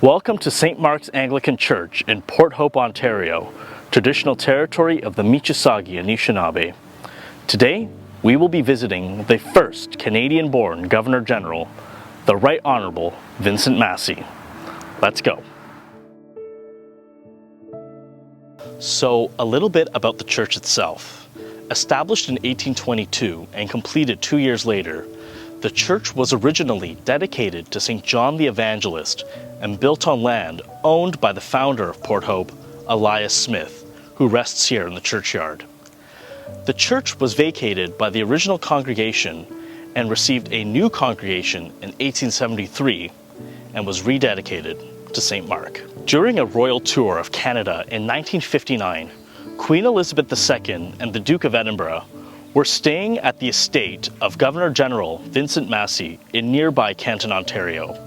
Welcome to St. Mark's Anglican Church in Port Hope, Ontario, traditional territory of the Miccosukee Anishinaabe. Today, we will be visiting the first Canadian-born Governor General, the Right Honourable Vincent Massey. Let's go. So, a little bit about the church itself. Established in 1822 and completed 2 years later, the church was originally dedicated to St. John the Evangelist and built on land owned by the founder of Port Hope, Elias Smith, who rests here in the churchyard. The church was vacated by the original congregation and received a new congregation in 1873 and was rededicated to St. Mark. During a royal tour of Canada in 1959, Queen Elizabeth II and the Duke of Edinburgh were staying at the estate of Governor General Vincent Massey in nearby Canton, Ontario.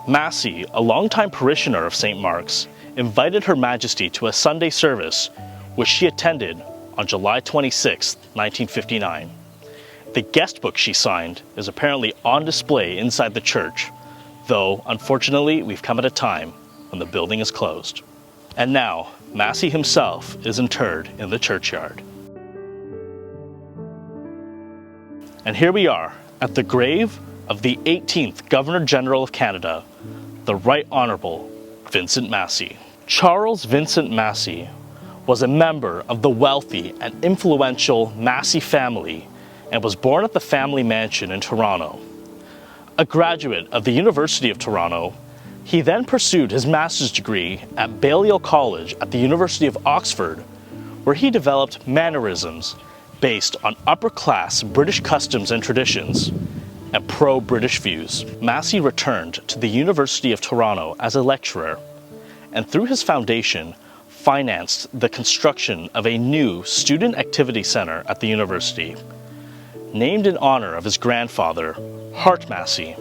Massey, a longtime parishioner of St. Mark's, invited Her Majesty to a Sunday service, which she attended on July 26, 1959. The guest book she signed is apparently on display inside the church, though unfortunately we've come at a time when the building is closed. And now, Massey himself is interred in the churchyard. And here we are at the grave of the 18th Governor General of Canada, the Right Honourable Vincent Massey. Charles Vincent Massey was a member of the wealthy and influential Massey family and was born at the family mansion in Toronto. A graduate of the University of Toronto, he then pursued his master's degree at Balliol College at the University of Oxford, where he developed mannerisms based on upper-class British customs and traditions and pro-British views. Massey returned to the University of Toronto as a lecturer, and through his foundation, financed the construction of a new student activity centre at the university. Named in honour of his grandfather, Hart Massey,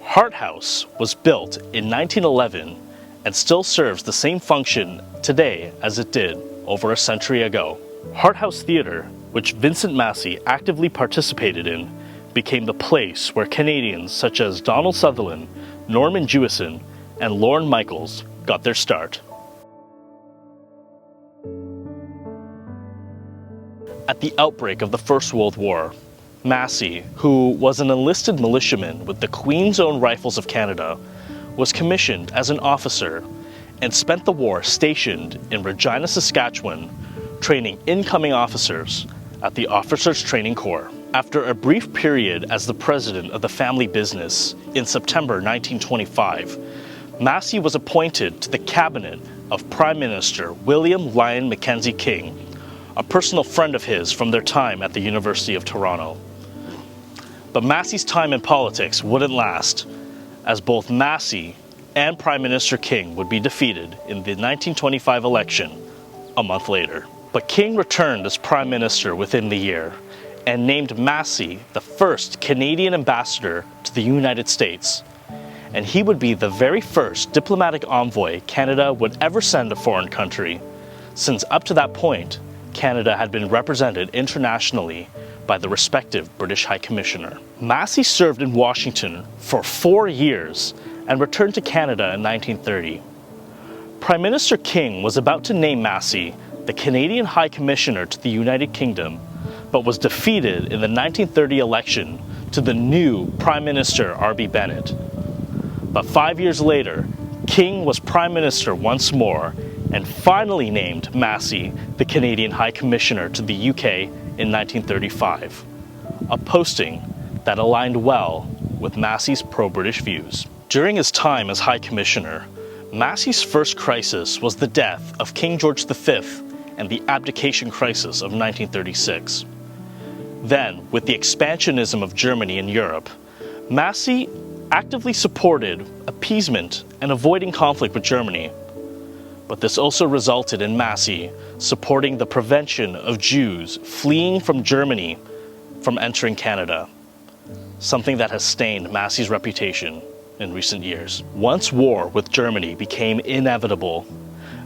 Hart House was built in 1911 and still serves the same function today as it did over a century ago. Hart House Theatre, which Vincent Massey actively participated in, became the place where Canadians such as Donald Sutherland, Norman Jewison, and Lorne Michaels got their start. At the outbreak of the First World War, Massey, who was an enlisted militiaman with the Queen's Own Rifles of Canada, was commissioned as an officer and spent the war stationed in Regina, Saskatchewan, training incoming officers at the Officers Training Corps. After a brief period as the president of the family business in September 1925, Massey was appointed to the cabinet of Prime Minister William Lyon Mackenzie King, a personal friend of his from their time at the University of Toronto. But Massey's time in politics wouldn't last, as both Massey and Prime Minister King would be defeated in the 1925 election a month later. But King returned as Prime Minister within the year and named Massey the first Canadian ambassador to the United States. And he would be the very first diplomatic envoy Canada would ever send to a foreign country, since up to that point, Canada had been represented internationally by the respective British High Commissioner. Massey served in Washington for 4 years and returned to Canada in 1930. Prime Minister King was about to name Massey the Canadian High Commissioner to the United Kingdom, but was defeated in the 1930 election to the new Prime Minister R.B. Bennett. But 5 years later, King was Prime Minister once more and finally named Massey the Canadian High Commissioner to the UK in 1935, a posting that aligned well with Massey's pro-British views. During his time as High Commissioner, Massey's first crisis was the death of King George V and the abdication crisis of 1936. Then, with the expansionism of Germany in Europe, Massey actively supported appeasement and avoiding conflict with Germany. But this also resulted in Massey supporting the prevention of Jews fleeing from Germany from entering Canada, something that has stained Massey's reputation in recent years. Once war with Germany became inevitable,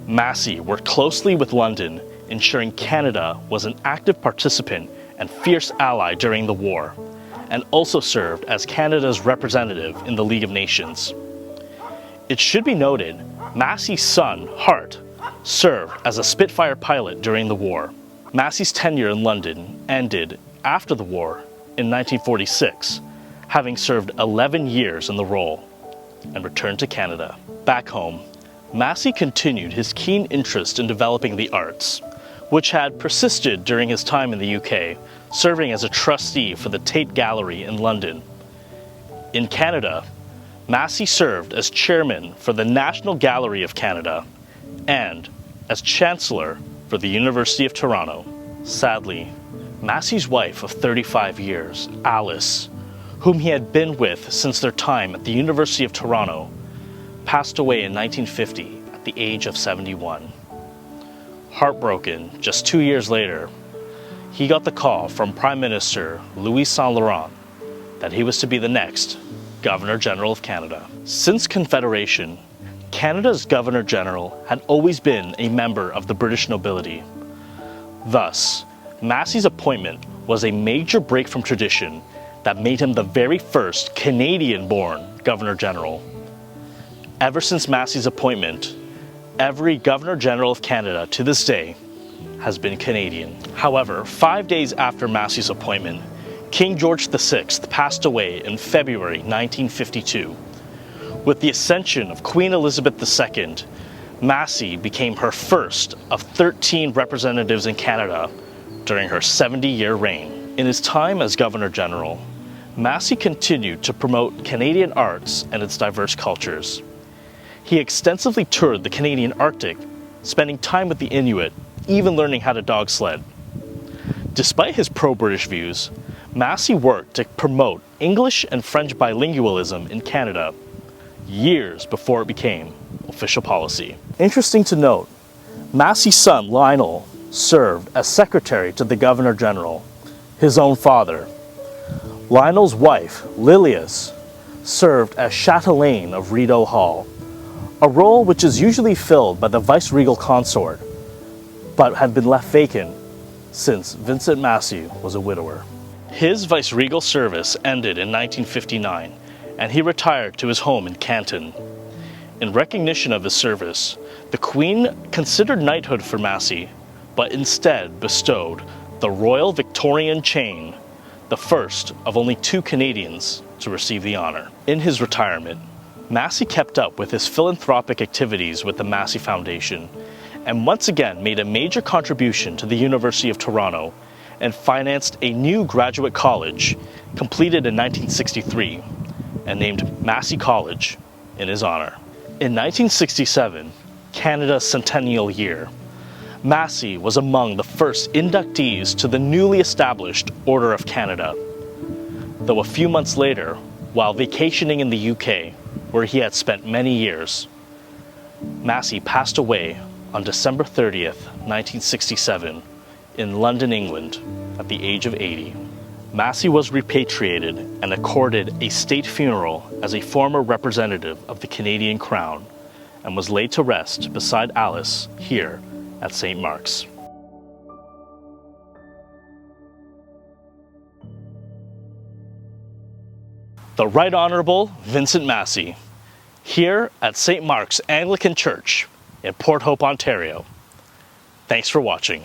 Massey worked closely with London, ensuring Canada was an active participant and fierce ally during the war, and also served as Canada's representative in the League of Nations. It should be noted, Massey's son, Hart, served as a Spitfire pilot during the war. Massey's tenure in London ended after the war in 1946, having served 11 years in the role, and returned to Canada. Back home, Massey continued his keen interest in developing the arts, which had persisted during his time in the UK, serving as a trustee for the Tate Gallery in London. In Canada, Massey served as chairman for the National Gallery of Canada and as chancellor for the University of Toronto. Sadly, Massey's wife of 35 years, Alice, whom he had been with since their time at the University of Toronto, passed away in 1950 at the age of 71. Heartbroken, just 2 years later, he got the call from Prime Minister Louis Saint Laurent that he was to be the next Governor General of Canada. Since Confederation, Canada's Governor General had always been a member of the British nobility. Thus, Massey's appointment was a major break from tradition that made him the very first Canadian-born Governor General. Ever since Massey's appointment, every Governor General of Canada to this day has been Canadian. However, 5 days after Massey's appointment, King George VI passed away in February 1952. With the ascension of Queen Elizabeth II, Massey became her first of 13 representatives in Canada during her 70-year reign. In his time as Governor General, Massey continued to promote Canadian arts and its diverse cultures. He extensively toured the Canadian Arctic, spending time with the Inuit, even learning how to dog sled. Despite his pro-British views, Massey worked to promote English and French bilingualism in Canada years before it became official policy. Interesting to note, Massey's son Lionel served as secretary to the Governor General, his own father. Lionel's wife, Lilias, served as chatelaine of Rideau Hall, a role which is usually filled by the viceregal consort, but had been left vacant since Vincent Massey was a widower. His viceregal service ended in 1959, and he retired to his home in Canton. In recognition of his service, the Queen considered knighthood for Massey, but instead bestowed the Royal Victorian Chain, the first of only 2 Canadians to receive the honor. In his retirement, Massey kept up with his philanthropic activities with the Massey Foundation, and once again made a major contribution to the University of Toronto and financed a new graduate college completed in 1963 and named Massey College in his honor. In 1967, Canada's centennial year, Massey was among the first inductees to the newly established Order of Canada. Though a few months later, while vacationing in the UK, where he had spent many years, Massey passed away on December 30th, 1967, in London, England, at the age of 80. Massey was repatriated and accorded a state funeral as a former representative of the Canadian Crown, and was laid to rest beside Alice here at St. Mark's. The Right Honourable Vincent Massey, here at St. Mark's Anglican Church in Port Hope, Ontario. Thanks for watching.